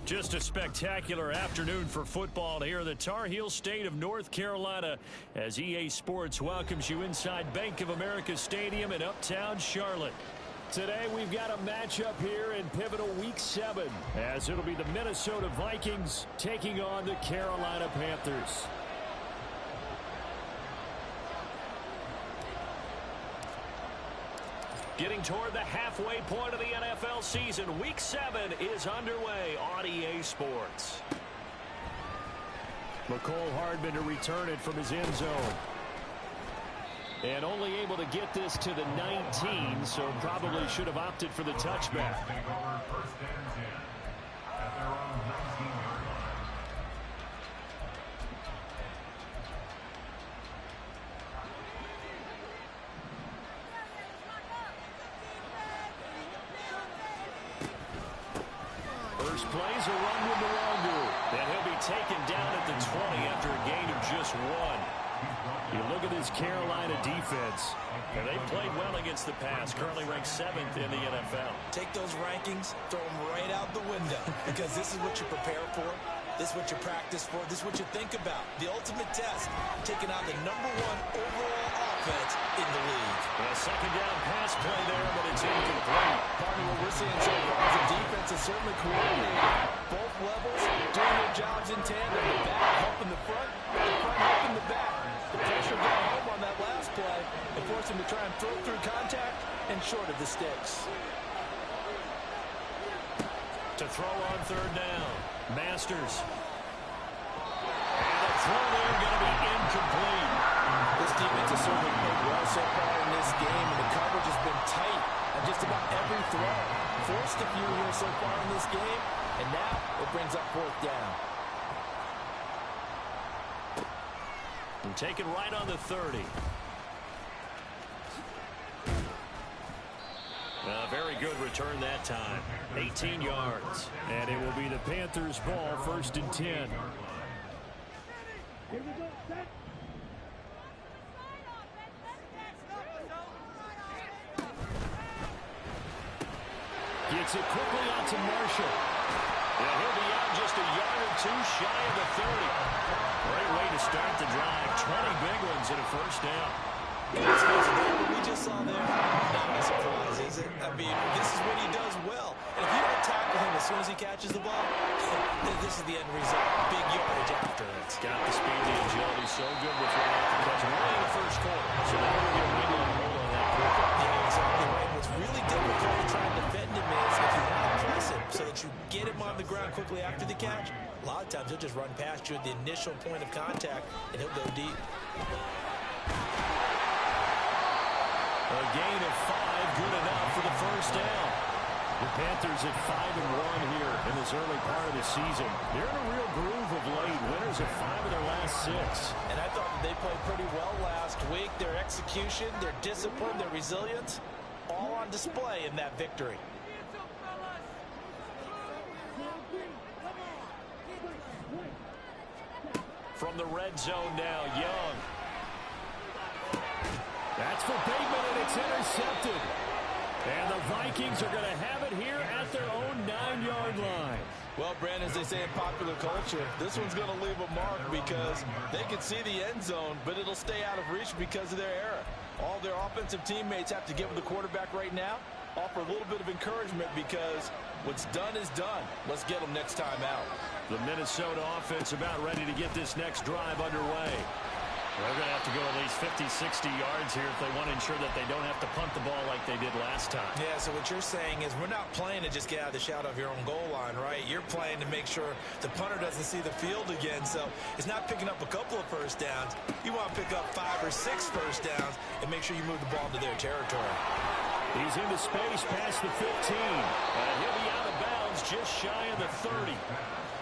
Just a spectacular afternoon for football here in the Tar Heel state of North Carolina as EA Sports welcomes you inside Bank of America Stadium in uptown Charlotte. Today we've got a matchup here in pivotal Week 7 as it'll be the Minnesota Vikings taking on the Carolina Panthers. Getting toward the halfway point of the NFL season, Week 7 is underway on EA Sports. McCole Hardman to return it from his end zone. And only able to get this to the 19, so probably should have opted for the touchback. First plays a run with Mwangu, and he'll be taken down at the 20 after a gain of just 1. You look at this Carolina defense, and they played well against the pass, currently ranked 7th in the NFL. Take those rankings, throw them right out the window, because this is what you prepare for, this is what you practice for, this is what you think about. The ultimate test, taking out the #1 overall offense in the league. A second down pass play there, but it's incomplete. Part of what we're seeing so far is the defense is certainly coordinated. Both levels doing their jobs in tandem. The back helping the front helping the back. The pressure got home on that last play and forced him to try and throw through contact and short of the sticks. To throw on third down, Masters. And the throw there going to be incomplete. This defense has certainly played well so far in this game, and the coverage has been tight on just about every throw. Forced a few here so far in this game, and now it brings up 4th down. And taken right on the 30. A very good return that time. 18 yards. And it will be the Panthers' ball, 1st and 10. Gets it quickly out to Marshall. And he'll be out just a yard or 2 shy of the 30. Great way to start the drive. 20 big ones and a 1st down. What we just saw there, not a surprise, is it? I mean, this is what he does well. And if you don't tackle him as soon as he catches the ball, this is the end result. Big yardage after it. It's got the speed, the agility, so good with right after catch. Right in the first quarter. So now we're going to wiggle and roll on that play. Yeah, exactly right. What's really difficult to try and defend him is if you want to press him so that you get him on the ground quickly after the catch, a lot of times he'll just run past you at the initial point of contact, and he'll go deep. A gain of 5, good enough for the 1st down. The Panthers at 5-1 here in this early part of the season. They're in a real groove of late. Winners of 5 of their last 6. And I thought that they played pretty well last week. Their execution, their discipline, their resilience, all on display in that victory. From the red zone now, Young. That's for Bateman, and it's intercepted. And the Vikings are going to have it here at their own 9-yard line. Well, Brandon, as they say in popular culture, this one's going to leave a mark because they can see the end zone, but it'll stay out of reach because of their error. All their offensive teammates have to give the quarterback right now, offer a little bit of encouragement because what's done is done. Let's get them next time out. The Minnesota offense about ready to get this next drive underway. They're going to have to go at least 50, 60 yards here if they want to ensure that they don't have to punt the ball like they did last time. Yeah, so what you're saying is we're not playing to just get out of the shadow of your own goal line, right? You're playing to make sure the punter doesn't see the field again. So it's not picking up a couple of 1st downs. You want to pick up 5 or 6 1st downs and make sure you move the ball to their territory. He's into space past the 15. And he'll be out of bounds just shy of the 30.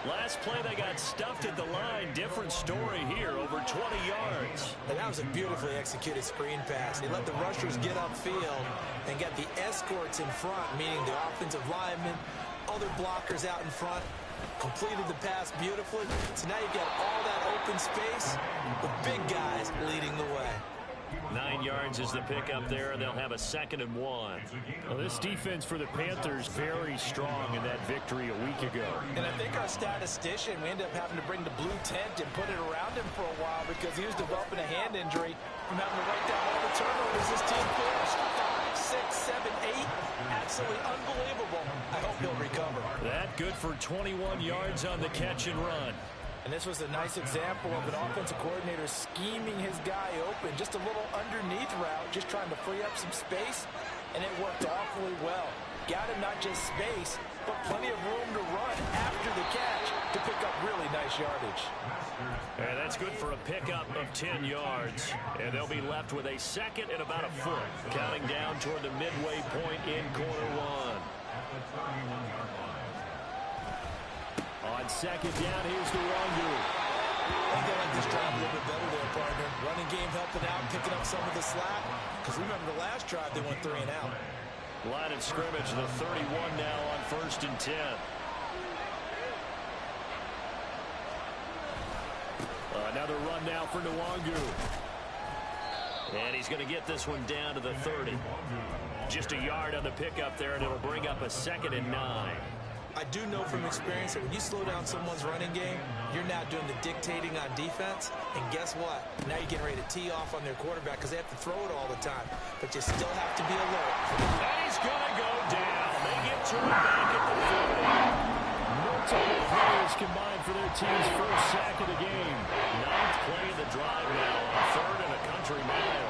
Last play, they got stuffed at the line. Different story here, over 20 yards. And that was a beautifully executed screen pass. They let the rushers get upfield and got the escorts in front, meaning the offensive linemen, other blockers out in front, completed the pass beautifully. So now you've got all that open space with big guys leading the way. 9 yards is the pickup there, and they'll have a 2nd and 1. Well, this defense for the Panthers very strong in that victory a week ago. And I think our statistician, we ended up having to bring the blue tent and put it around him for a while because he was developing a hand injury from having to write down all the turnovers this team finished. 5, 6, 7, 8. Absolutely unbelievable. I hope he'll recover. That good for 21 yards on the catch and run. And this was a nice example of an offensive coordinator scheming his guy open. Just a little underneath route, just trying to free up some space, and it worked awfully well. Got him not just space, but plenty of room to run after the catch to pick up really nice yardage. And that's good for a pickup of 10 yards. And they'll be left with a 2nd and about a foot, counting down toward the midway point in quarter 1. On 2nd down, here's Nwangu. I think they like this drive a little bit better there, partner. Running game helping out, picking up some of the slack. Because remember the last drive, they went 3 and out. Line of scrimmage, the 31 now on 1st and 10. Another run now for Nwangu. And he's going to get this one down to the 30. Just a yard on the pickup there, and it'll bring up a 2nd and 9. I do know from experience that when you slow down someone's running game, you're now doing the dictating on defense. And guess what? Now you're getting ready to tee off on their quarterback because they have to throw it all the time. But you still have to be alert. And he's going to go down. They get to him back at the 40. Multiple players combined for their team's first sack of the game. 9th play of the drive now on 3rd and a country mile.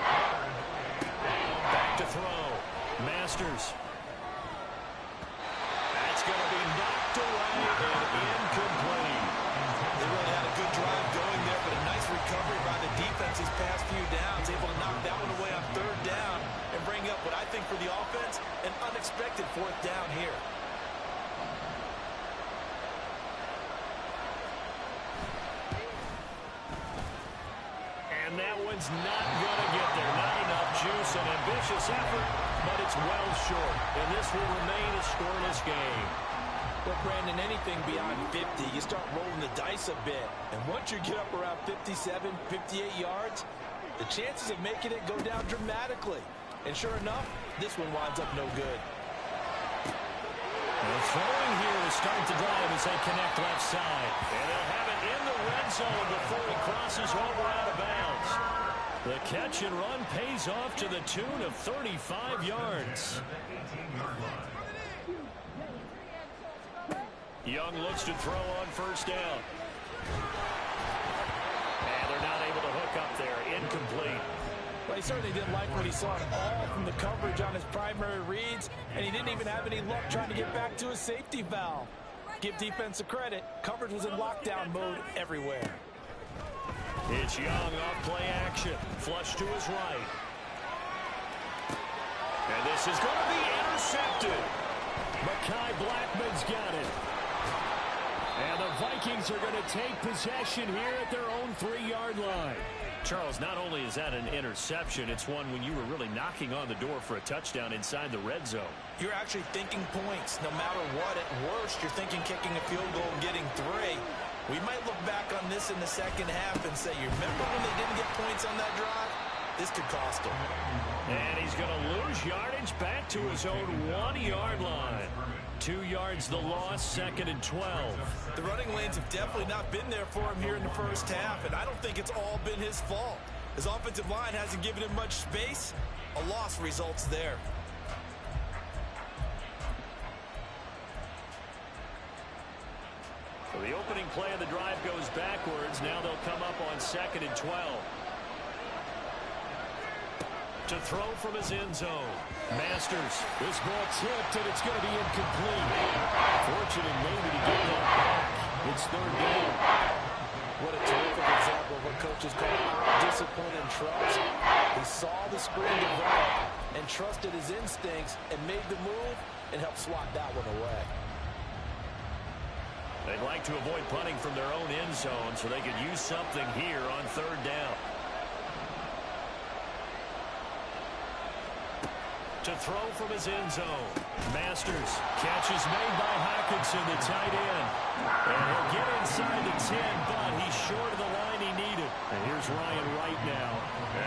Back to throw. Masters. That's going to be knocked away and incomplete. They really had a good drive going there, but a nice recovery by the defense these past few downs. Able to knock that one away on 3rd down and bring up what I think for the offense, an unexpected 4th down here. And that one's not going to get there. Not enough juice. An ambitious effort, but it's well short. And this will remain a scoreless game. Well, Brandon, anything beyond 50, you start rolling the dice a bit. And once you get up around 57, 58 yards, the chances of making it go down dramatically. And sure enough, this one winds up no good. They're throwing here to start the drive as they connect left side. And they'll have it in the red zone before he crosses over out of bounds. The catch and run pays off to the tune of 35 yards. Young looks to throw on 1st down. And they're not able to hook up there. Incomplete. Well, he certainly didn't like what he saw at all from the coverage on his primary reads, and he didn't even have any luck trying to get back to his safety valve. Give defense a credit. Coverage was in lockdown mode everywhere. It's Young off play action. Flush to his right. And this is going to be intercepted. Mekhi Blackman's got it. And the Vikings are going to take possession here at their own 3-yard line. Charles, not only is that an interception, it's one when you were really knocking on the door for a touchdown inside the red zone. You're actually thinking points. No matter what, at worst, you're thinking kicking a field goal and getting 3. We might look back on this in the 2nd half and say, you remember when they didn't get points on that drive? This could cost him. And he's going to lose yardage back to his own 1-yard line. 2 yards the loss, 2nd and 12. The running lanes have definitely not been there for him here in the first half, and I don't think it's all been his fault. His offensive line hasn't given him much space. A loss results there. So the opening play of the drive goes backwards. Now they'll come up on 2nd and 12. To throw from his end zone. Masters. This ball tipped, and it's going to be incomplete. Fortunate maybe to get that back. It's 3rd down. What a terrific example of what coaches call discipline and trust. He saw the screen develop and trusted his instincts and made the move and helped swat that one away. They'd like to avoid punting from their own end zone so they could use something here on 3rd down. To throw from his end zone. Masters. Catch is made by Hockenson, the tight end. And he'll get inside the 10, but he's short of the line he needed. And here's Ryan Wright now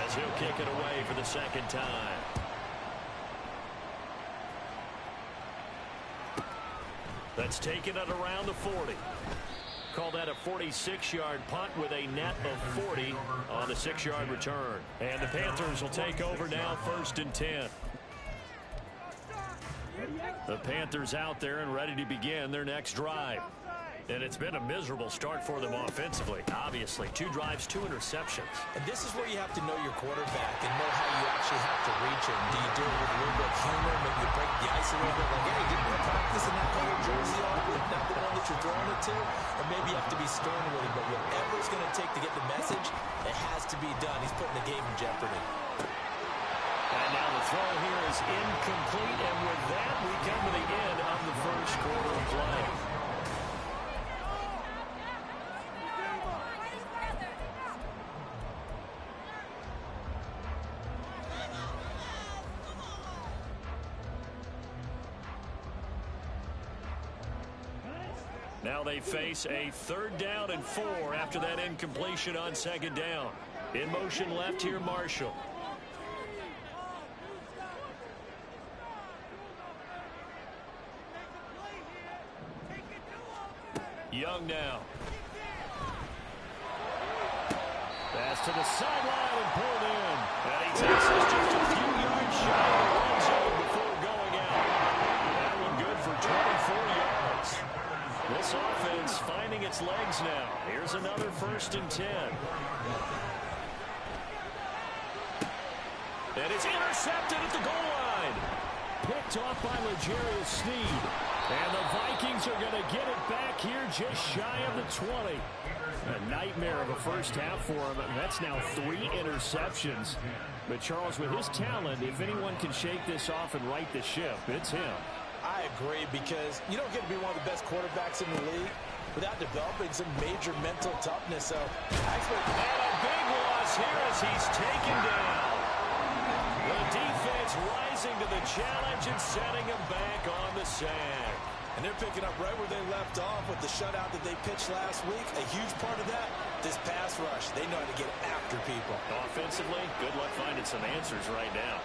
as he'll kick it away for the second time. That's taken it around the 40. Call that a 46-yard punt with a net of 40 on the 6-yard return. And the Panthers will take over now, 1st and 10. The Panthers out there and ready to begin their next drive. And it's been a miserable start for them offensively. Obviously, 2 drives, 2 interceptions. And this is where you have to know your quarterback and know how you actually have to reach him. Do you do it with a little bit of humor? Maybe you break the ice a little bit. Like, hey, didn't you practice in that color jersey on? Not the one that you're throwing it to? Or maybe you have to be stern with him. But whatever it's going to take to get the message, it has to be done. He's putting the game in jeopardy. And now the throw here is incomplete. And with that, we come to the end of the first quarter of play. Now they face a 3rd down and 4 after that incompletion on 2nd down. In motion left here, Marshall. Young now. Pass to the sideline and pulled in. And he takes us just a few yards shy of the red zone before going out. That one good for 24 yards. This offense finding its legs now. Here's another 1st and 10. And it's intercepted at the goal line. Picked off by L'Jarius Sneed. And the Vikings are going to get it back here just shy of the 20. A nightmare of a first half for him. That's now 3 interceptions. But Charles, with his talent, if anyone can shake this off and right the ship, it's him. I agree, because you don't get to be one of the best quarterbacks in the league without developing some major mental toughness. So I expect a big loss here as he's taken down. The defense rising to the challenge and setting him back on the sand. And they're picking up right where they left off with the shutout that they pitched last week. A huge part of that, this pass rush. They know how to get after people. Offensively, good luck finding some answers right now.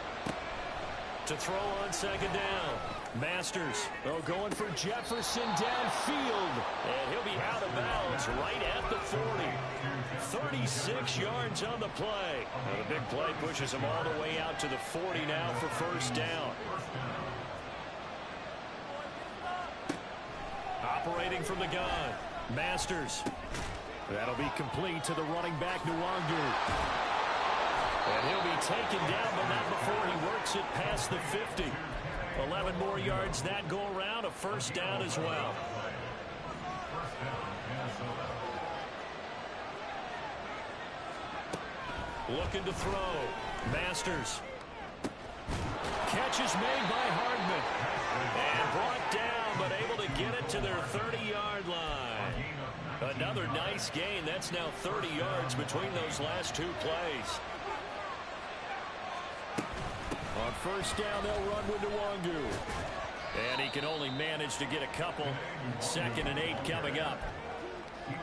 To throw on 2nd down. Masters, going for Jefferson downfield. And he'll be out of bounds right at the 40. 36 yards on the play. And the big play pushes him all the way out to the 40 now for 1st down. Operating from the gun. Masters. That'll be complete to the running back, Nwangu. And he'll be taken down, but not before he works it past the 50. 11 more yards that go around, a 1st down as well. Looking to throw. Masters. Catch is made by Hardman. And brought down, but able to get it to their 30-yard line. Another nice gain. That's now 30 yards between those last 2 plays. On 1st down, they'll run with Nwangu. And he can only manage to get a couple. 2nd and 8 coming up.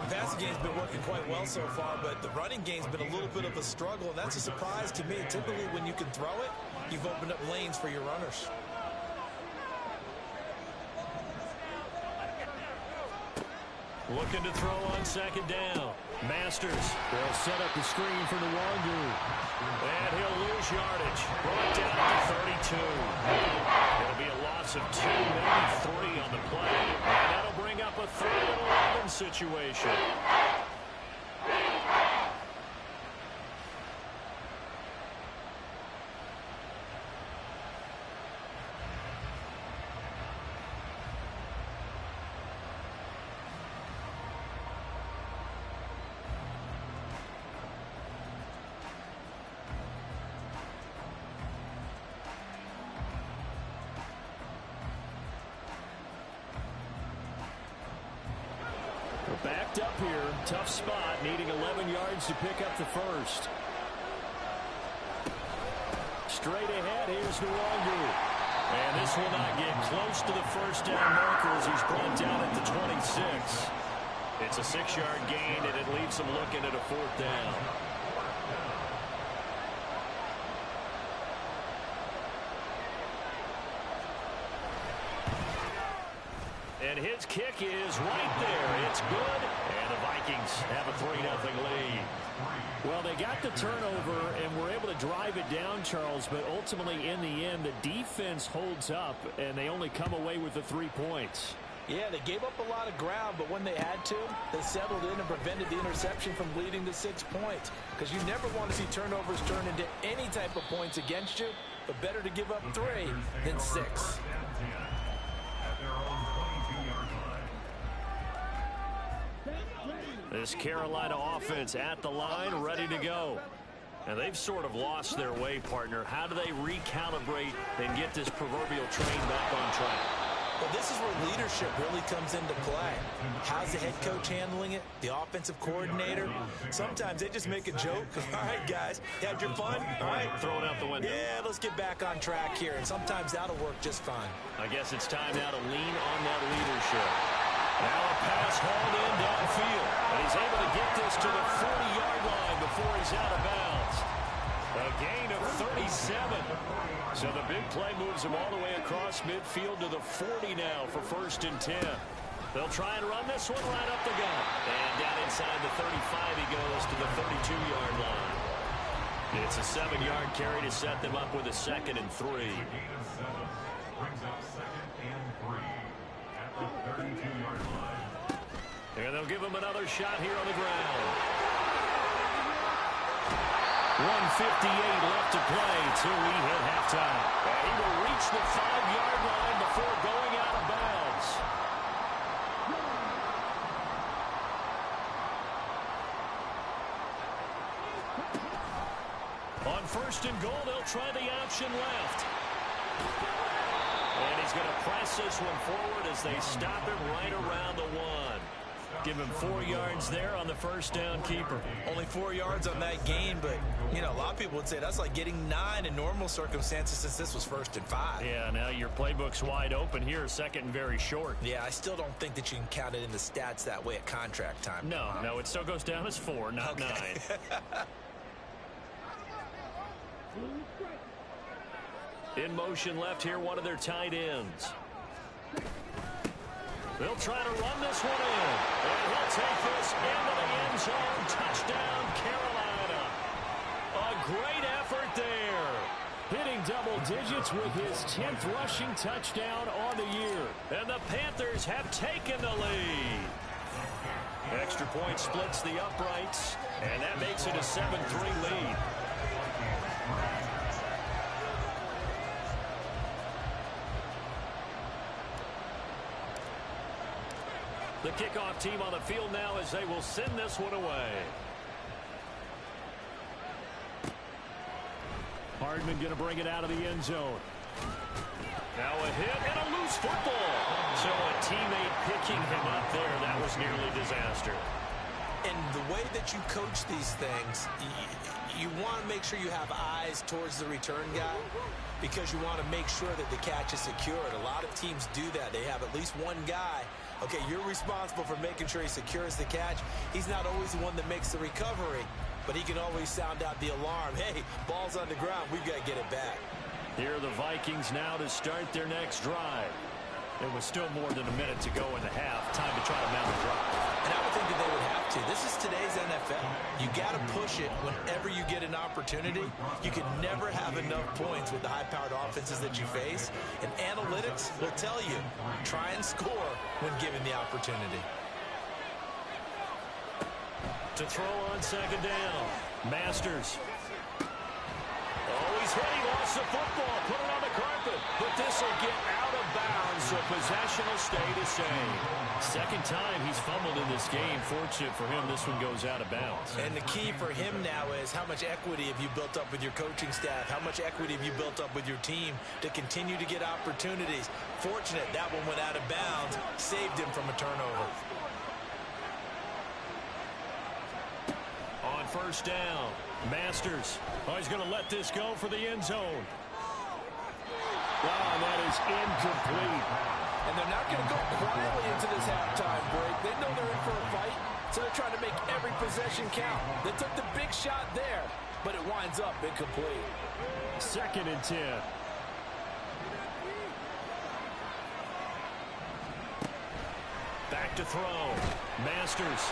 The passing game's been working quite well so far, but the running game's been a little bit of a struggle, and that's a surprise to me. Typically, when you can throw it, you've opened up lanes for your runners. Looking to throw on 2nd down. Masters. They'll set up the screen for Nwangu. And he'll lose yardage. Brought down to 32. It'll be a loss of 2, maybe 3 on the play. And that'll bring up a 3rd and 11 situation. Backed up here. Tough spot, needing 11 yards to pick up the 1st. straight ahead. Here's Nwangu. And this will not get close to the first down marker as he's brought down at the 26. It's a 6-yard gain, and it leaves them looking at a 4th down. And his kick is right there. It's good. And the Vikings have a 3-0 lead. Well, they got the turnover and were able to drive it down, Charles, but ultimately in the end, the defense holds up, and they only come away with the 3 points. Yeah, they gave up a lot of ground, but when they had to, they settled in and prevented the interception from leading to 6 points. Because you never want to see turnovers turn into any type of points against you, but better to give up 3 than 6. This Carolina offense at the line, ready to go. And they've sort of lost their way, partner. How do they recalibrate and get this proverbial train back on track? Well, this is where leadership really comes into play. How's the head coach handling it? The offensive coordinator? Sometimes they just make a joke. All right, guys, you had your fun? All right. Throw it out the window. Yeah, let's get back on track here. And sometimes that'll work just fine. I guess it's time now to lean on that leadership. Now a pass hauled in downfield. And he's able to get this to the 40-yard line before he's out of bounds. A gain of 37. So the big play moves him all the way across midfield to the 40 now for 1st and 10. They'll try and run this one right up the gut. And down inside the 35 he goes to the 32-yard line. It's a 7-yard carry to set them up with a 2nd and 3. And they'll give him another shot here on the ground. 1:58 left to play till we hit halftime. And he will reach the 5-yard line before going out of bounds. On 1st and goal, they'll try the option left. And he's going to press this one forward as they stop him right around the 1. Give him 4 yards there on the 1st down keeper. Only 4 yards on that gain, but, you know, a lot of people would say that's like getting 9 in normal circumstances since this was 1st and 5. Yeah, now your playbook's wide open here, 2nd and very short. Yeah, I still don't think that you can count it in the stats that way at contract time. No, it still goes down as 4, not 9. In motion left here, one of their tight ends. They'll try to run this one in. And he'll take this into the end zone. Touchdown, Carolina. A great effort there. Hitting double digits with his 10th rushing touchdown on the year. And the Panthers have taken the lead. Extra point splits the uprights. And that makes it a 7-3 lead. The kickoff team on the field now as they will send this one away. Hardman going to bring it out of the end zone. Now a hit and a loose football. So a teammate picking him up there. That was nearly a disaster. And the way that you coach these things, you want to make sure you have eyes towards the return guy because you want to make sure that the catch is secured. A lot of teams do that. They have at least one guy. Okay, you're responsible for making sure he secures the catch. He's not always the one that makes the recovery, but he can always sound out the alarm. Hey, ball's on the ground. We've got to get it back. Here are the Vikings now to start their next drive. There was still more than a minute to go in the half. Time to try to mount a drive. And I would think that they would have to. This is today's NFL. You got to push it whenever you get an opportunity. You can never have enough points with the high-powered offenses that you face. And analytics will tell you, try and score when given the opportunity. To throw on 2nd down. Masters. Oh, he's hit. He lost the football. Put it on the carpet. But this will get out of bounds, so possession will stay the same. 2nd time he's fumbled in this game. Fortunate for him, this one goes out of bounds. And the key for him now is how much equity have you built up with your coaching staff? How much equity have you built up with your team to continue to get opportunities? Fortunate that one went out of bounds, saved him from a turnover. On first down, Masters. Oh, he's going to let this go for the end zone. Wow, that is incomplete. And they're not going to go quietly into this halftime break. They know they're in for a fight, so they're trying to make every possession count. They took the big shot there, but it winds up incomplete. 2nd and 10. Back to throw. Masters.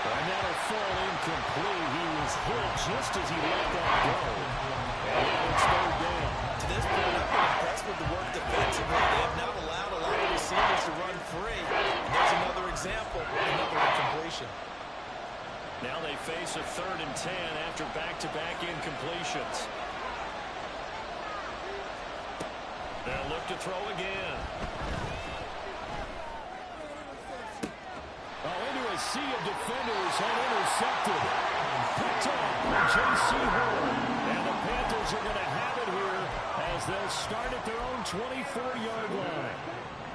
And that'll fall incomplete. He was hit just as he let that go. And now it's 3rd down. To this point, I've been impressed with the work defensively. They have not allowed a lot of receivers to run free. And there's another example, another incompletion. Now they face a 3rd and 10 after back-to-back incompletions. They'll look to throw again. Into a sea of defenders and intercepted. Picked off by J.C. Horn. And the Panthers are going to have it here as they'll start at their own 24-yard line.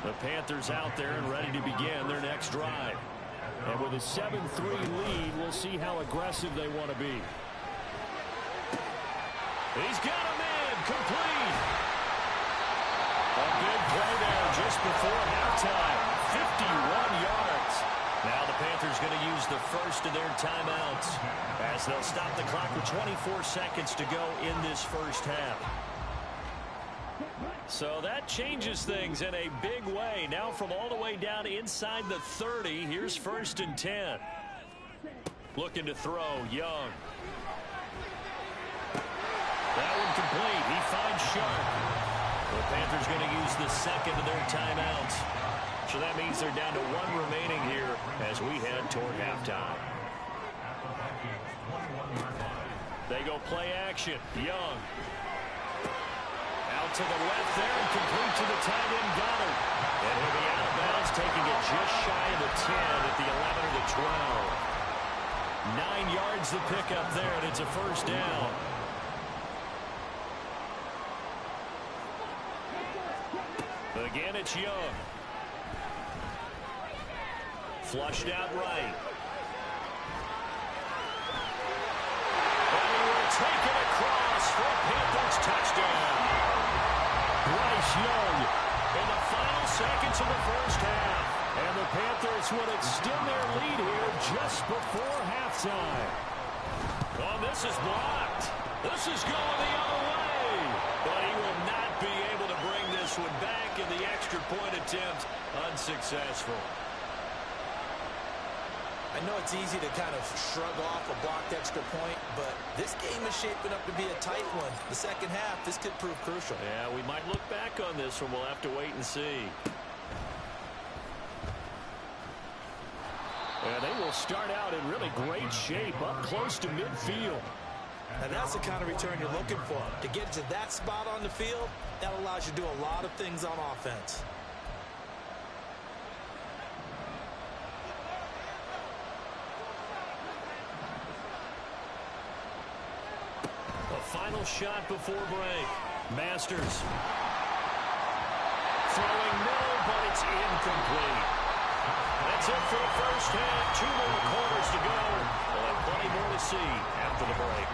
The Panthers out there and ready to begin their next drive. And with a 7-3 lead, we'll see how aggressive they want to be. He's got him in. Complete. A big play there just before halftime. 51 yards. Now the Panthers going to use the first of their timeouts as they'll stop the clock with 24 seconds to go in this first half. So that changes things in a big way. Now from all the way down inside the 30, here's 1st and 10. Looking to throw, Young. That one complete. He finds Sharp. The Panthers going to use the second of their timeouts. So that means they're down to 1 remaining here as we head toward halftime. They go play action. Young. Out to the left there and complete to the tight end Goddard. And he'll be out of bounds, taking it just shy of the 10 at the 11 or the 12. 9 yards the pickup there, and it's a first down. Again, it's Young. Flushed out right. And he will take it across for a Panthers touchdown. Bryce Young in the final seconds of the first half. And the Panthers would extend their lead here just before halftime. Oh, this is blocked. This is going the other way. But he will not be able to bring this one back, and the extra point attempt unsuccessful. I know it's easy to kind of shrug off a blocked extra point, but this game is shaping up to be a tight one. The second half, this could prove crucial. Yeah, we might look back on this one. We'll have to wait and see. And they will start out in really great shape, up close to midfield. And that's the kind of return you're looking for. To get to that spot on the field, that allows you to do a lot of things on offense. Final shot before break. Masters. Throwing no, but it's incomplete. That's it for the first half. 2 more quarters to go. We'll have plenty more to see after the break.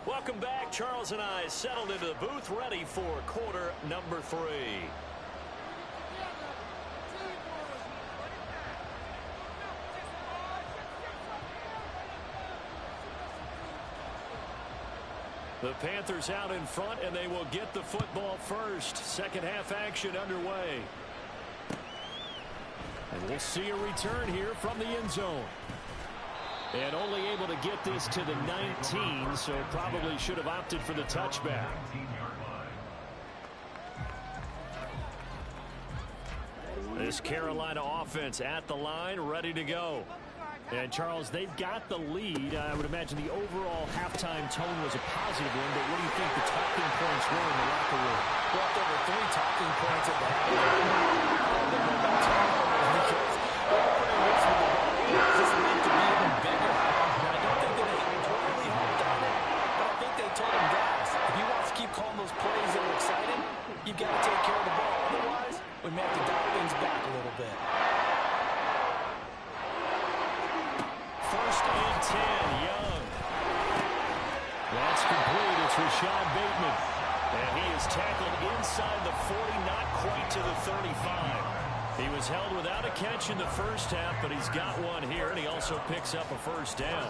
Welcome back. Charles and I settled into the booth, ready for quarter number 3. The Panthers out in front, and they will get the football first. Second half action underway. And we'll see a return here from the end zone. And only able to get this to the 19, so probably should have opted for the touchback. This Carolina offense at the line, ready to go. And, Charles, they've got the lead. I would imagine the overall halftime tone was a positive one, but what do you think the talking points were in the locker room? Well, there were 3 talking points at the half. All of them about turnovers because they were putting got to take care of the ball. Otherwise, we may have to dial things back a little bit. First and 10, Young. That's complete. It's Rashad Bateman. And he is tackled inside the 40, not quite to the 35. He was held without a catch in the first half, but he's got one here, and he also picks up a first down.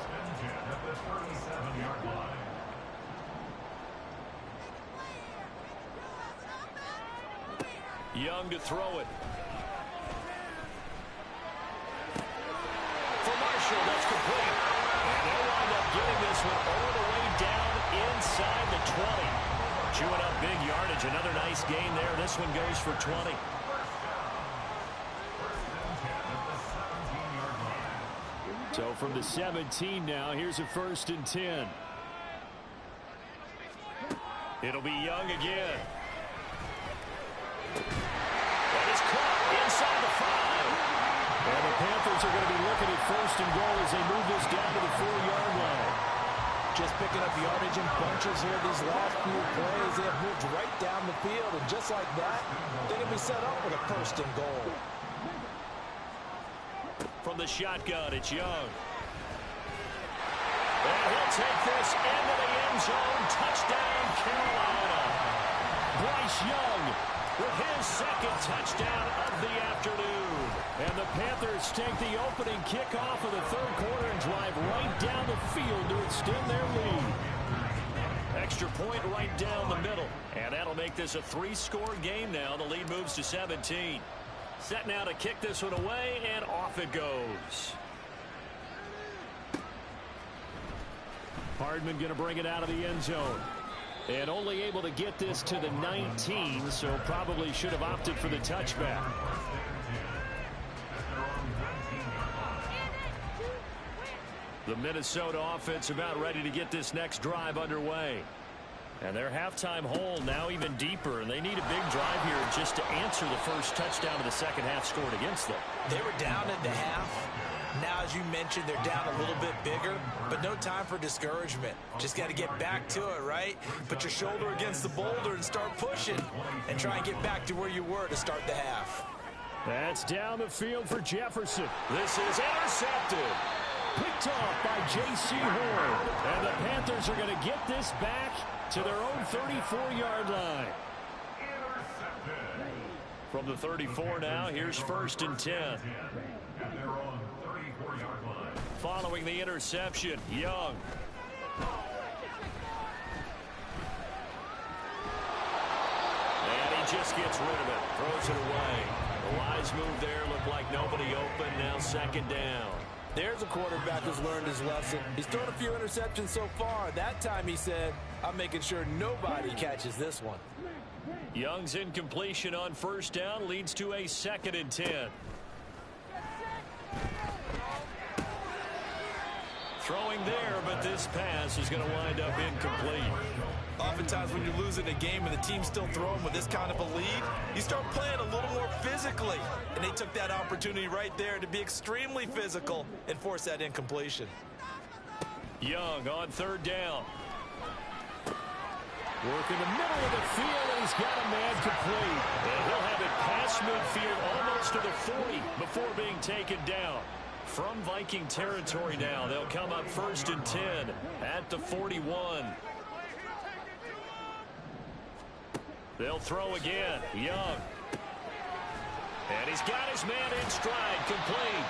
Young to throw it. For Marshall, that's complete. And they'll wind up getting this one all the way down inside the 20. Chewing up big yardage. Another nice gain there. This one goes for 20. So from the 17 now, here's a first and 10. It'll be Young again. That is caught inside the 5. And the Panthers are going to be looking at first and goal as they move this down to the 4-yard line. Just picking up yardage in bunches here these last few plays. They have moved right down the field, and just like that, they're going to be set up with a first and goal. From the shotgun, it's Young. And he'll take this into the end zone. Touchdown, Carolina. Bryce Young with his second touchdown of the afternoon. And the Panthers take the opening kickoff of the third quarter and drive right down the field to extend their lead. Extra point right down the middle. And that'll make this a 3-score game now. The lead moves to 17. Set now to kick this one away, and off it goes. Hardman going to bring it out of the end zone. And only able to get this to the 19, so probably should have opted for the touchback. The Minnesota offense about ready to get this next drive underway. And their halftime hole now even deeper, and they need a big drive here just to answer the first touchdown of the second half scored against them. They were down at the half. Now, as you mentioned, they're down a little bit bigger, but no time for discouragement. Just got to get back to it, right? Put your shoulder against the boulder and start pushing, and try and get back to where you were to start the half. That's down the field for Jefferson. This is intercepted. Picked off by J.C. Horn. And the Panthers are going to get this back to their own 34-yard line. From the 34 now, here's first and 10. Following the interception, Young. And he just gets rid of it, throws it away. The wise move there, looked like nobody open, now second down. There's a quarterback who's learned his lesson. He's thrown a few interceptions so far. That time he said, I'm making sure nobody catches this one. Young's incompletion on first down leads to a second and 10. Throwing there, but this pass is going to wind up incomplete. Oftentimes when you're losing a game and the team's still throwing with this kind of a lead, you start playing a little more physically. And they took that opportunity right there to be extremely physical and force that incompletion. Young on third down. Work in the middle of the field, and he's got a man complete. And he'll have it past midfield almost to the 40 before being taken down. From Viking territory now, they'll come up first and 10 at the 41. They'll throw again. Young. And he's got his man in stride, complete.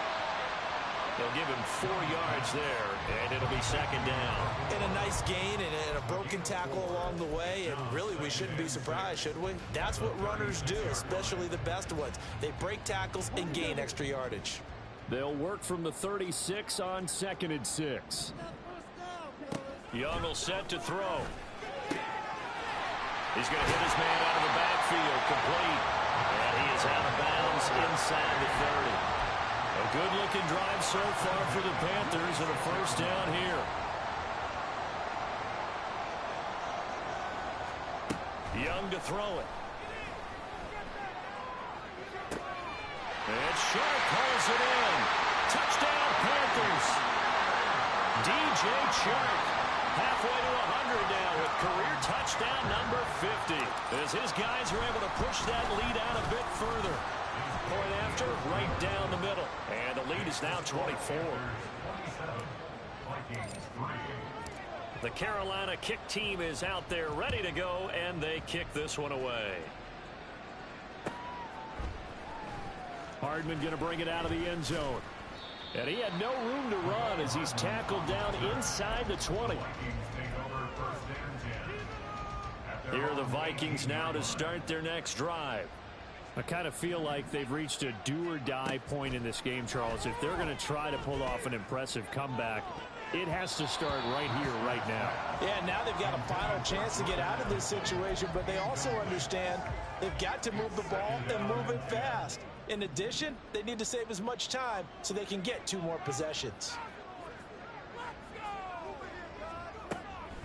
They'll give him 4 yards there, and it'll be second down. And a nice gain and a broken tackle along the way, and really we shouldn't be surprised, should we? That's what runners do, especially the best ones. They break tackles and gain extra yardage. They'll work from the 36 on second and 6. Young will set to throw. He's going to hit his man out of the backfield, complete. And he is out of bounds inside the 30. A good-looking drive so far for the Panthers, and a first down here. Young to throw it. And Sharp pulls it in. Touchdown, Panthers. DJ Sharp. Halfway to 100 now with career touchdown number 50. As his guys are able to push that lead out a bit further. Point after, right down the middle. And the lead is now 24. The Carolina kick team is out there ready to go, and they kick this one away. Hardman going to bring it out of the end zone. And he had no room to run as he's tackled down inside the 20. Here are the Vikings now to start their next drive. I kind of feel like they've reached a do-or-die point in this game, Charles. If they're going to try to pull off an impressive comeback, it has to start right here, right now. Yeah, now they've got a final chance to get out of this situation, but they also understand they've got to move the ball and move it fast. In addition, they need to save as much time so they can get 2 more possessions.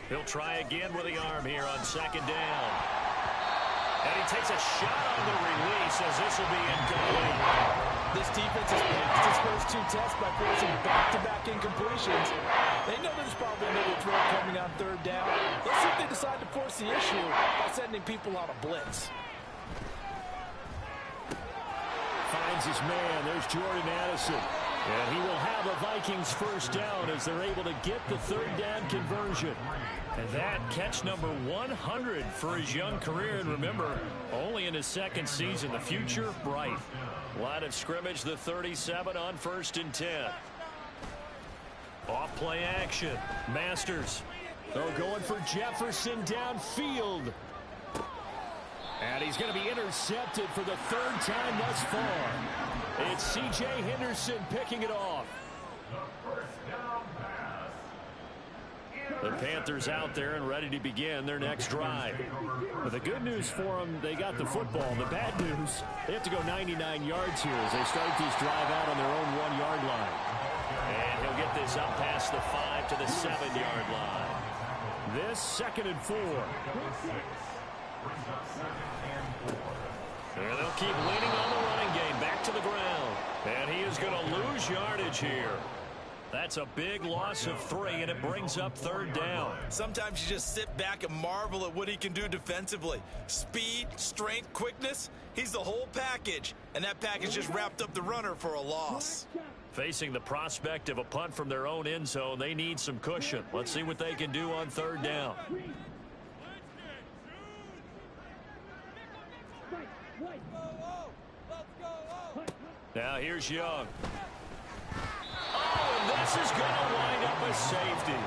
He'll try again with the arm here on second down. And he takes a shot on the release as this will be incomplete. This defense has passed its first 2 tests by forcing back-to-back incompletions. They know there's probably another throw coming on third down. Let's see if they decide to force the issue by sending people on a blitz. Finds his man. There's Jordan Addison. And he will have a Vikings first down as they're able to get the third down conversion. And that catch number 100 for his young career. And remember, only in his second season. The future bright. Line of scrimmage, the 37 on 1st and 10. Off play action. Masters. Oh, going for Jefferson downfield. And he's going to be intercepted for the 3rd time thus far. It's C.J. Henderson picking it off. The Panthers out there and ready to begin their next drive. But the good news for them, they got the football. The bad news, they have to go 99 yards here as they start this drive out on their own 1-yard line. And he'll get this up past the 5 to the 7-yard line. This 2nd and 4. And they'll keep leaning on the running game. Back to the ground. And he is going to lose yardage here. That's a big loss of 3, and it brings up 3rd down. Sometimes you just sit back and marvel at what he can do defensively. Speed, strength, quickness. He's the whole package. And that package just wrapped up the runner for a loss. Facing the prospect of a punt from their own end zone, they need some cushion. Let's see what they can do on 3rd down. Now here's Young. Oh, and this is going to wind up a safety.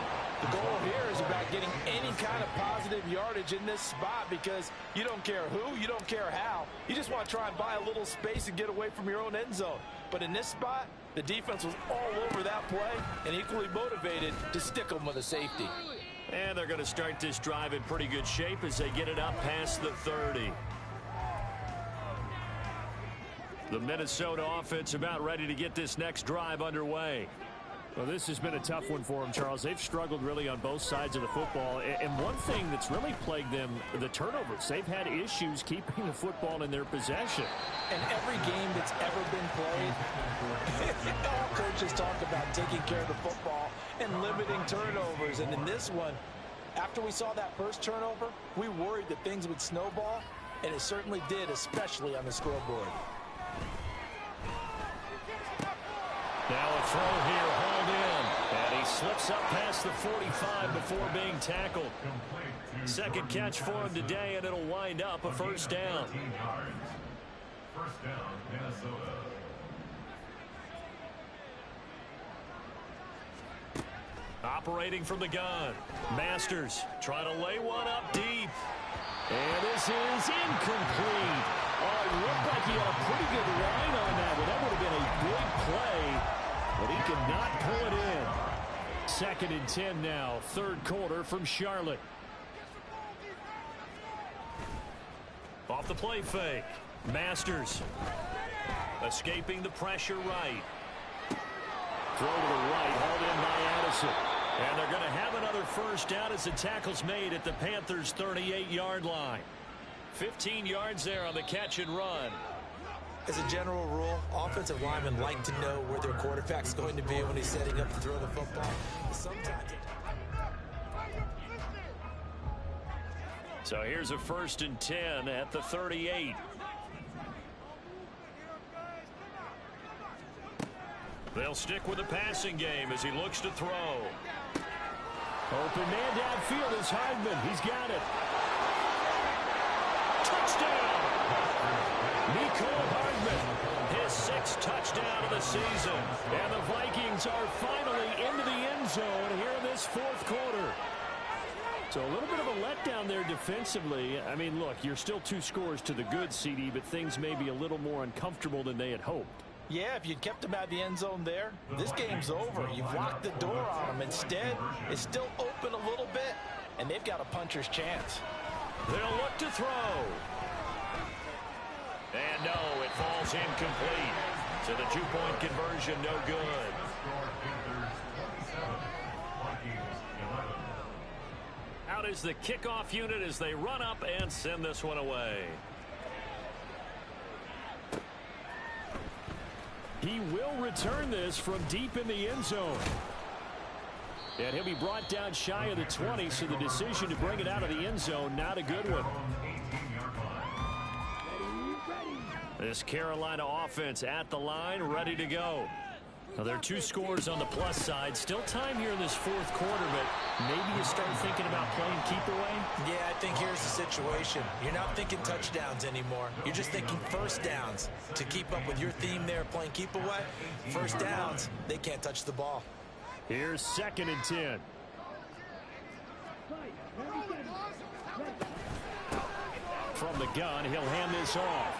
The goal here is about getting any kind of positive yardage in this spot because you don't care who, you don't care how. You just want to try and buy a little space and get away from your own end zone. But in this spot, the defense was all over that play and equally motivated to stick them with a safety. And they're going to start this drive in pretty good shape as they get it up past the 30. The Minnesota offense about ready to get this next drive underway. Well, this has been a tough one for them, Charles. They've struggled really on both sides of the football. And one thing that's really plagued them, the turnovers. They've had issues keeping the football in their possession. And every game that's ever been played, all coaches talk about taking care of the football and limiting turnovers. And in this one, after we saw that first turnover, we worried that things would snowball. And it certainly did, especially on the scoreboard. Now a throw here, hauled in. And he slips up past the 45 before being tackled. 2nd catch for him today, and it'll wind up a 1st down. First down, Minnesota. Operating from the gun. Masters trying to lay one up deep. And this is incomplete. Oh, it looked like he had a pretty good line on that, but that would have been a big play. But he could not pull it in. 2nd and 10 now. 3rd quarter from Charlotte. Off the play fake. Masters. Escaping the pressure right. Throw to the right. Hauled in by Addison. And they're going to have another 1st down as the tackle's made at the Panthers' 38-yard line. 15 yards there on the catch and run. As a general rule, offensive linemen like to know where their quarterback's going to be when he's setting up to throw the football. Sometimes So here's a 1st and 10 at the 38. They'll stick with the passing game as he looks to throw. Open man downfield is Hardman. He's got it. Touchdown! Mecole Hardman, his 6th touchdown of the season. And the Vikings are finally into the end zone here in this 4th quarter. So a little bit of a letdown there defensively. I mean, look, you're still 2 scores to the good, CD, but things may be a little more uncomfortable than they had hoped. Yeah, if you'd kept him out of the end zone there, this game's over. You've locked the door on him. Instead, it's still open a little bit, and they've got a puncher's chance. They'll look to throw. And no, it falls incomplete. So the 2-point conversion, no good. Out is the kickoff unit as they run up and send this one away. He will return this from deep in the end zone. And he'll be brought down shy of the 20, so the decision to bring it out of the end zone, not a good one. This Carolina offense at the line, ready to go. Now, there are 2 scores on the plus side. Still time here in this 4th quarter, but maybe you start thinking about playing keep away? Yeah, I think here's the situation. You're not thinking touchdowns anymore. You're just thinking first downs. To keep up with your theme there, playing keep away, first downs, they can't touch the ball. Here's 2nd and 10. From the gun, he'll hand this off.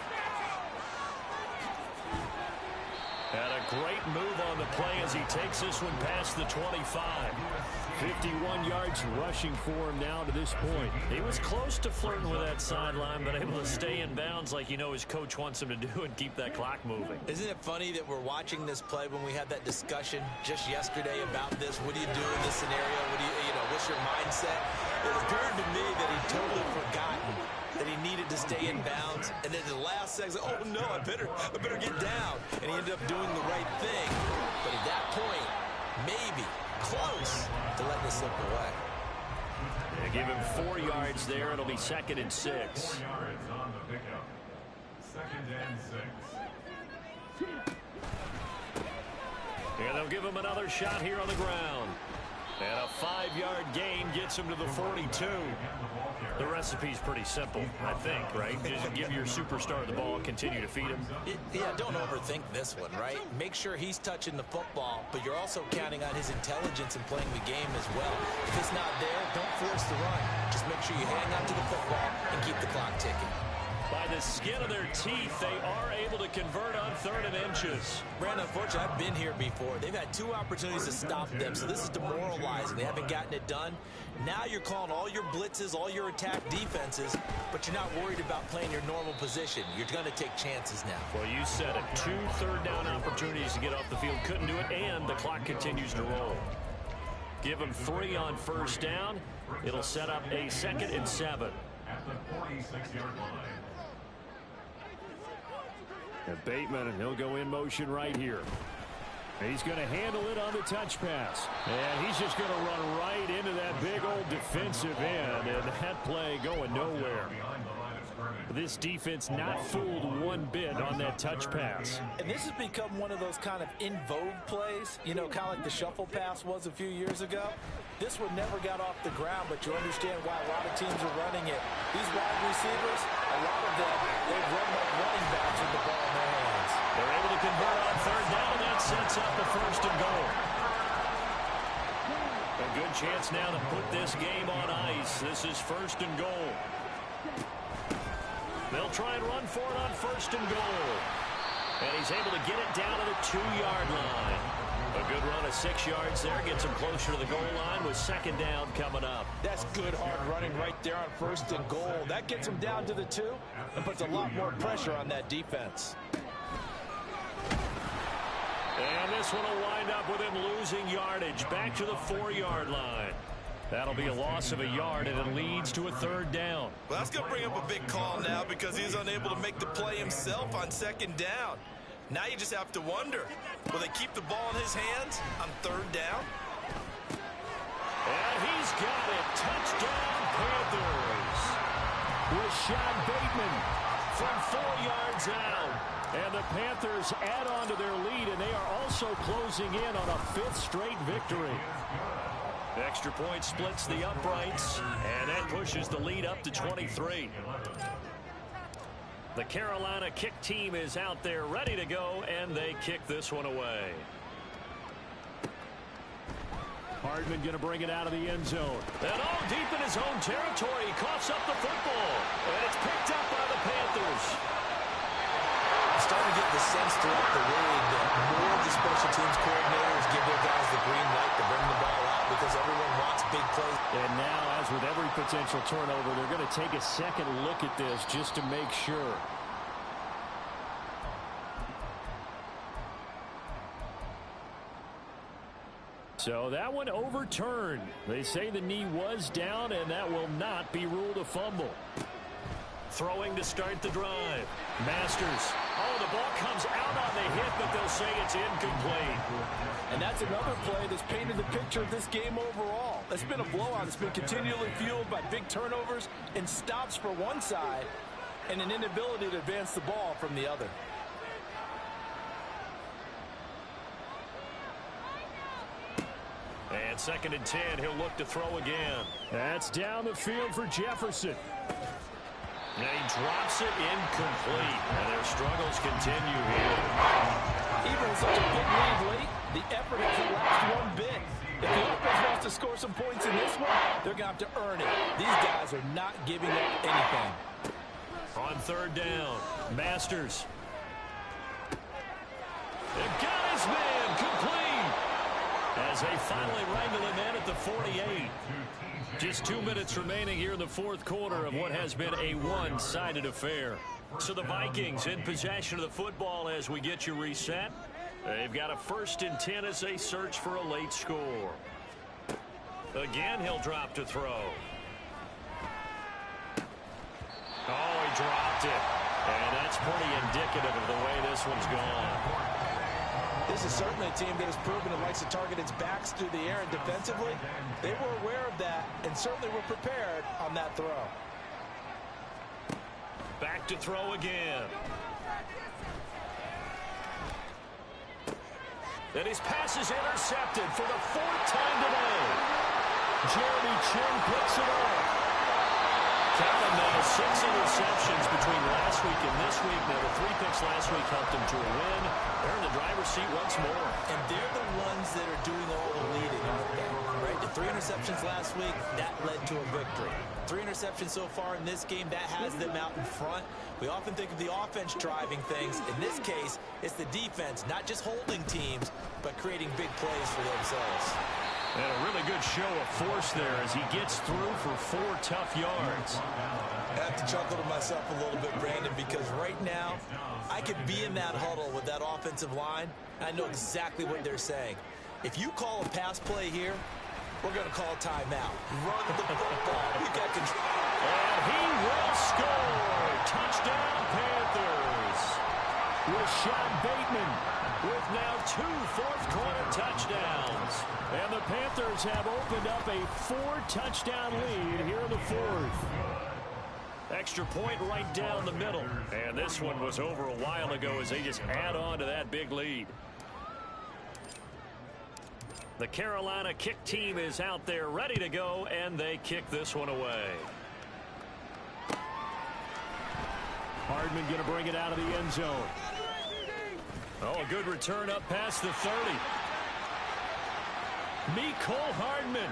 And a great move on the play as he takes this one past the 25. 51 yards rushing for him now to this point. He was close to flirting with that sideline, but able to stay in bounds like you know his coach wants him to do and keep that clock moving. Isn't it funny that we're watching this play when we had that discussion just yesterday about this? What do you do in this scenario? What do you know, what's your mindset? It appeared to me that he totally forgotten that he needed to stay in bounds, and then the last second, oh no, I better get down, and he ended up doing the right thing. But at that point, maybe close to letting it slip away. They give him 4 yards there. It'll be 2nd and 6. 4 yards on the pickup. 2nd and 6. And they'll give him another shot here on the ground. And a 5-yard gain gets him to the 42. The recipe's pretty simple, I think, right? Just give your superstar the ball and continue to feed him. Yeah, don't overthink this one, right? Make sure he's touching the football, but you're also counting on his intelligence in playing the game as well. If it's not there, don't force the run. Just make sure you hang on to the football and keep the clock ticking. By the skin of their teeth, they are able to convert on 3rd and inches. Brandon, unfortunately, I've been here before. They've had 2 opportunities to stop them, so this is demoralizing. They haven't gotten it done. Now you're calling all your blitzes, all your attack defenses, but you're not worried about playing your normal position. You're going to take chances now. Well, you said it. 2 third-down opportunities to get off the field. Couldn't do it, and the clock continues to roll. Give them 3 on 1st down. It'll set up a 2nd and 7. At the 46-yard line. And Bateman, and he'll go in motion right here. He's going to handle it on the touch pass. And he's just going to run right into that big old defensive end. And that play going nowhere. This defense not fooled one bit on that touch pass. And this has become one of those kind of in vogue plays, you know, kind of like the shuffle pass was a few years ago. This one never got off the ground, but you understand why a lot of teams are running it. These wide receivers, a lot of them, they've run like running backs with the ball in their hands. They're able to convert on 3rd down, and that sets up the 1st and goal. A good chance now to put this game on ice. This is 1st and goal. They'll try and run for it on 1st and goal. And he's able to get it down to the 2-yard line. A good run of 6 yards there. Gets him closer to the goal line with 2nd down coming up. That's good hard running right there on 1st and goal. That gets him down to the 2 and puts a lot more pressure on that defense. And this one will wind up with him losing yardage back to the 4-yard line. That'll be a loss of a yard, and it leads to a 3rd down. Well, that's going to bring up a big call now because he's unable to make the play himself on 2nd down. Now you just have to wonder, will they keep the ball in his hands on 3rd down? And he's got it. Touchdown, Panthers. Rashad Bateman from 4 yards out. And the Panthers add on to their lead, and they are also closing in on a 5th straight victory. Extra point splits the uprights, and that pushes the lead up to 23. The Carolina kick team is out there ready to go, and they kick this one away. Hardman going to bring it out of the end zone. And all deep in his own territory. He coughs up the football. And it's picked up by the Panthers. I'm starting to get the sense throughout the league that more of the special teams coordinators give their guys the green light to bring the ball out because everyone wants big plays. And now, as with every potential turnover, they're going to take a second look at this just to make sure. So that one overturned. They say the knee was down, and that will not be ruled a fumble. Throwing to start the drive. Masters. Oh, the ball comes out on the hit, but they'll say it's incomplete. And that's another play that's painted the picture of this game overall. It's been a blowout. It's been continually fueled by big turnovers and stops for one side and an inability to advance the ball from the other. And 2nd and 10, he'll look to throw again. That's down the field for Jefferson. And he drops it incomplete. And their struggles continue here. Even with such a big lead late, the effort hasn't lasted one bit. If the offense wants to score some points in this one, they're going to have to earn it. These guys are not giving up anything. On 3rd down, Masters. They've got his man complete. As they finally wrangle him in at the 48. Just 2 minutes remaining here in the 4th quarter of what has been a one-sided affair. So the Vikings in possession of the football as we get you reset. They've got a 1st and 10 as they search for a late score. Again, he'll drop to throw. Oh, he dropped it. And that's pretty indicative of the way this one's gone. This is certainly a team that has proven it likes to target its backs through the air, and defensively, they were aware of that and certainly were prepared on that throw. Back to throw again. And his pass is intercepted for the 4th time today. Jeremy Chin picks it up. Count them now, 6 interceptions between last week and this week. Now, the 3 picks last week helped them to a win. They're in the driver's seat once more. And they're the ones that are doing all the leading, aren't they? Right? The 3 interceptions last week, that led to a victory. 3 interceptions so far in this game, that has them out in front. We often think of the offense driving things. In this case, it's the defense, not just holding teams, but creating big plays for themselves. And a really good show of force there as he gets through for 4 tough yards. I have to chuckle to myself a little bit, Brandon, because right now I could be in that huddle with that offensive line. I know exactly what they're saying. If you call a pass play here, we're going to call timeout. Run the football. We got control. And he will score. Touchdown, Panthers. Rashad Bateman with now 2 fourth-quarter touchdowns. And the Panthers have opened up a 4-touchdown lead here in the 4th. Extra point right down the middle. And this one was over a while ago as they just add on to that big lead. The Carolina kick team is out there ready to go, and they kick this one away. Hardman going to bring it out of the end zone. Oh, a good return up past the 30. Mecole Hardman,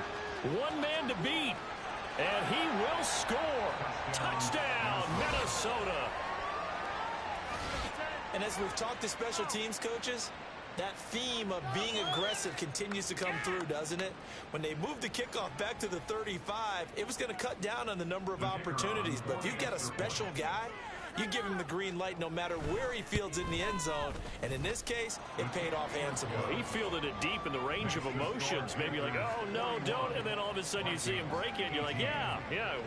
1 man to beat, and he will score. Touchdown, Minnesota. And as we've talked to special teams coaches, that theme of being aggressive continues to come through, doesn't it? When they moved the kickoff back to the 35, it was going to cut down on the number of opportunities. But if you've got a special guy, you give him the green light no matter where he fields it in the end zone. And in this case, it paid off handsomely. He fielded it deep in the range of emotions. Maybe like, oh, no, don't. And then all of a sudden you see him break it. You're like, yeah,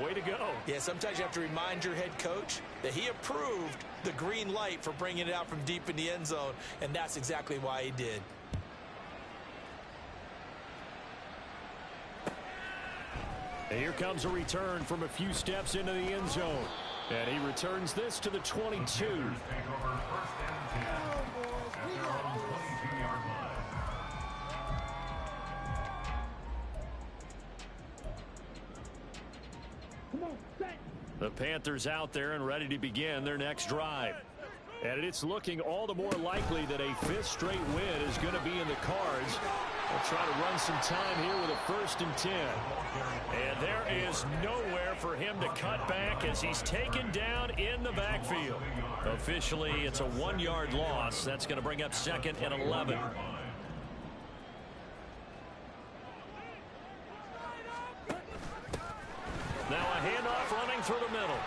way to go. Yeah, sometimes you have to remind your head coach that he approved the green light for bringing it out from deep in the end zone. And that's exactly why he did. And here comes a return from a few steps into the end zone. And he returns this to the 22. Take over first and 10 at their own 22-yard line. The Panthers out there and ready to begin their next drive. And it's looking all the more likely that a fifth straight win is going to be in the cards. They'll try to run some time here with a 1st and 10. And there is nowhere for him to cut back as he's taken down in the backfield. Officially, it's a 1-yard loss. That's going to bring up 2nd and 11. Now a handoff running through the middle.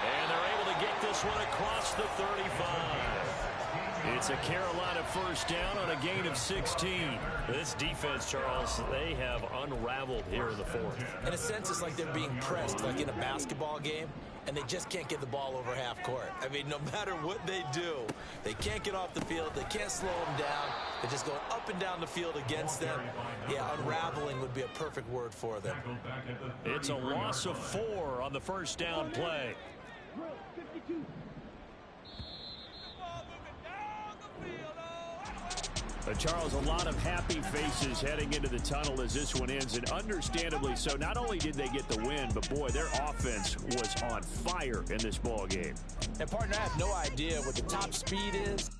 And they're able to get this one across the 35. It's a Carolina 1st down on a gain of 16. This defense, Charles, they have unraveled here in the 4th. In a sense, it's like they're being pressed, like in a basketball game, and they just can't get the ball over half court. I mean, no matter what they do, they can't get off the field. They can't slow them down. They're just going up and down the field against them. Yeah, unraveling would be a perfect word for them. It's a loss of 4 on the 1st down play. Charles, a lot of happy faces heading into the tunnel as this one ends, and understandably so. Not only did they get the win, but boy, their offense was on fire in this ball game. And partner, I have no idea what the top speed is.